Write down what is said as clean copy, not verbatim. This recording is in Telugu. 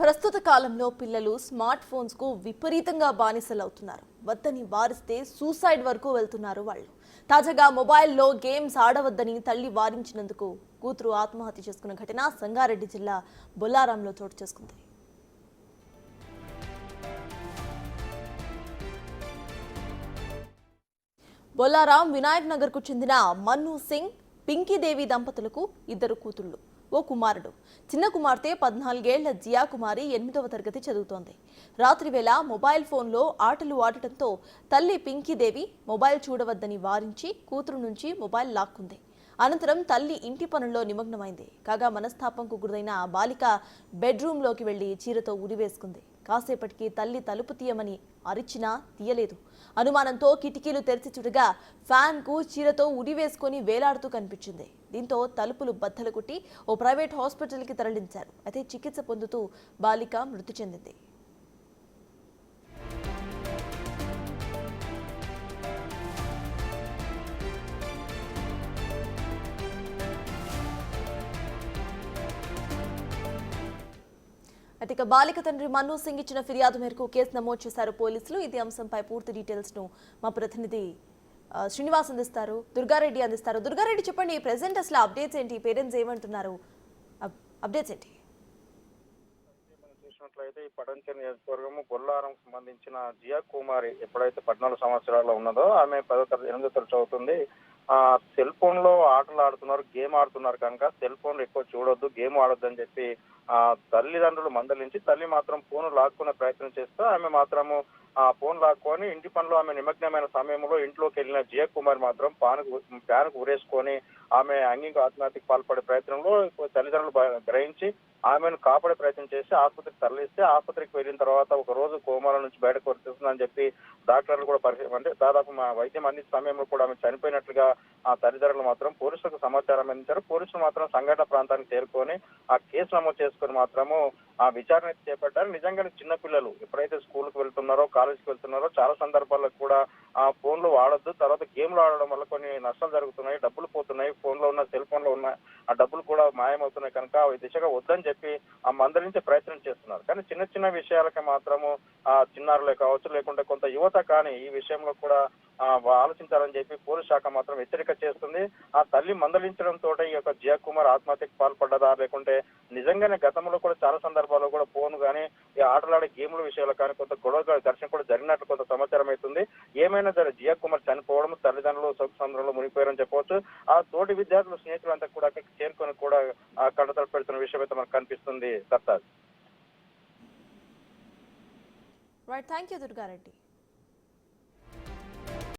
ప్రస్తుత కాలంలో పిల్లలు స్మార్ట్ ఫోన్స్ కు విపరీతంగా బానిసలవుతున్నారు. వద్దని వారిస్తే సూసైడ్ వరకు వెళ్తున్నారు వాళ్ళు. తాజాగా మొబైల్లో గేమ్స్ ఆడవద్దని తల్లి వారించినందుకు కూతురు ఆత్మహత్య చేసుకున్న ఘటన సంగారెడ్డి జిల్లా బొల్లారంలో చోటు చేసుకుంది. బొల్లారం వినాయక్ నగర్ కు చెందిన మన్ను సింగ్, పింకీదేవి దంపతులకు ఇద్దరు కూతుళ్లు, ఓ కుమారుడు. చిన్న కుమార్తె 14 ఏళ్ల జియా కుమారి 8వ తరగతి చదువుతోంది. రాత్రి వేళ మొబైల్ ఫోన్లో ఆటలు ఆడటంతో తల్లి పింకీదేవి మొబైల్ చూడవద్దని వారించి కూతురు నుంచి మొబైల్ లాక్కుంది. అనంతరం తల్లి ఇంటి పనుల్లో నిమగ్నమైంది. కాగా మనస్తాపంకు గురైన బాలిక బెడ్రూమ్లోకి వెళ్లి చీరతో ఉరివేసుకుంది. కాసేపటికి తల్లి తలుపు తీయమని అరిచినా తీయలేదు. అనుమానంతో కిటికీలు తెరిచి చూడగా ఫ్యాన్ కు చీరతో ఉరివేసుకొని వేలాడుతూ కనిపించింది. దీంతో తలుపులు బద్దలు కొట్టి ఓ ప్రైవేట్ హాస్పిటల్కి తరలించారు. అయితే చికిత్స పొందుతూ బాలిక మృతి చెందింది. అయితే బాలిక తండ్రి మన్ను సింగ్ ఇచ్చిన ఫిర్యాదు మేరకు కేసు నమోదు చేశారు పోలీసులు. ఇదే అంశంపై పూర్తి డీటెయిల్స్ ను మా ప్రతినిధి శ్రీనివాస్ అందిస్తారు, దుర్గారెడ్డి అందిస్తారు. దుర్గారెడ్డి, చెప్పండి, ప్రెసెంట్ అసలు అప్డేట్స్ ఏంటి? పేరెంట్స్ ఏమంటున్నారు? అప్డేట్స్ ఏంటి? చూసినట్లయితే ఈ పడంచెరు నియోజకవర్గం బొల్లారం సంబంధించిన జియా కుమారి ఎప్పుడైతే 14 సంవత్సరాల్లో ఉన్నదో ఆమె 8వ తరగతి చదువుతుంది. సెల్ ఫోన్ లో ఆటలు ఆడుతున్నారు, గేమ్ ఆడుతున్నారు కనుక సెల్ ఫోన్ ఎక్కువ చూడొద్దు, గేమ్ ఆడొద్దు అని చెప్పి తల్లిదండ్రులు మందలించి తల్లి మాత్రం ఫోన్ లాక్కునే ప్రయత్నం చేస్తూ ఆమె మాత్రము ఫోన్ లాక్కొని ఇంటి పనిలో ఆమె నిమగ్నమైన సమయంలో ఇంట్లోకి వెళ్ళిన జియా కుమార్ మాత్రం ఫ్యాన్కు ఉరేసుకొని ఆమె ఆత్మహత్యకు పాల్పడే ప్రయత్నంలో తల్లిదండ్రులు గ్రహించి ఆమెను కాపాడే ప్రయత్నం చేసి ఆసుపత్రికి తరలిస్తే ఆసుపత్రికి వెళ్ళిన తర్వాత ఒక రోజు కోమాల నుంచి బయటకు వచ్చేస్తుందని చెప్పి డాక్టర్లు కూడా అంటే దాదాపు వైద్యం అందించిన సమయంలో కూడా ఆమె చనిపోయినట్లుగా ఆ తల్లిదండ్రులు మాత్రం పోలీసులకు సమాచారం అందించారు. పోలీసులు మాత్రం సంఘటన ప్రాంతానికి చేరుకొని ఆ కేసు నమోదు చేసుకుని మాత్రము ఆ విచారణ చేపట్టారు. నిజంగానే చిన్నపిల్లలు ఎప్పుడైతే స్కూల్కి వెళ్తున్నారో, కాలేజీకి వెళ్తున్నారో చాలా సందర్భాల్లో కూడా ఆ ఫోన్లు వాడొద్దు, తర్వాత గేమ్లు ఆడడం వల్ల కొన్ని నష్టాలు జరుగుతున్నాయి, డబ్బులు పోతున్నాయి, ఫోన్ లో ఉన్న సెల్ ఫోన్ లో ఉన్న ఆ డబ్బులు కూడా మాయమవుతున్నాయి కనుక ఈ దిశగా వద్దని చెప్పి ఆ మందలించే ప్రయత్నం చేస్తున్నారు. కానీ చిన్న చిన్న విషయాలకి మాత్రము చిన్నారులే కావచ్చు, లేకుంటే కొంత యువత కానీ ఈ విషయంలో కూడా ఆలోచించాలని చెప్పి పోలీస్ శాఖ మాత్రం హెచ్చరిక చేస్తుంది. ఆ తల్లి మందలించడంతో ఈ యొక్క జియా కుమార్ ఆత్మహత్యకు పాల్పడ్డదా, లేకుంటే నిజంగానే గతంలో కూడా చాలా సందర్భాల్లో కూడా ఫోన్ కానీ ఈ ఆటలాడే గేమ్ల విషయాలు కానీ కొంత గొడవ ఘర్షణ కూడా జరిగినట్లు కొంత సమాచారం అవుతుంది. ఏమైనా సరే జియా కుమార్ చనిపోవడం, తల్లిదండ్రులు సముద్రంలో మునిగిపోయారని చెప్పవచ్చు. ఆ తోటి విద్యార్థులు స్నేహితులంతా కూడా అక్కడికి చేరుకొని కూడా కడతలు పెడుతున్న విషయం అయితే మనకు కనిపిస్తుంది. సత్తాజ్. Right, thank you Durga Reddy.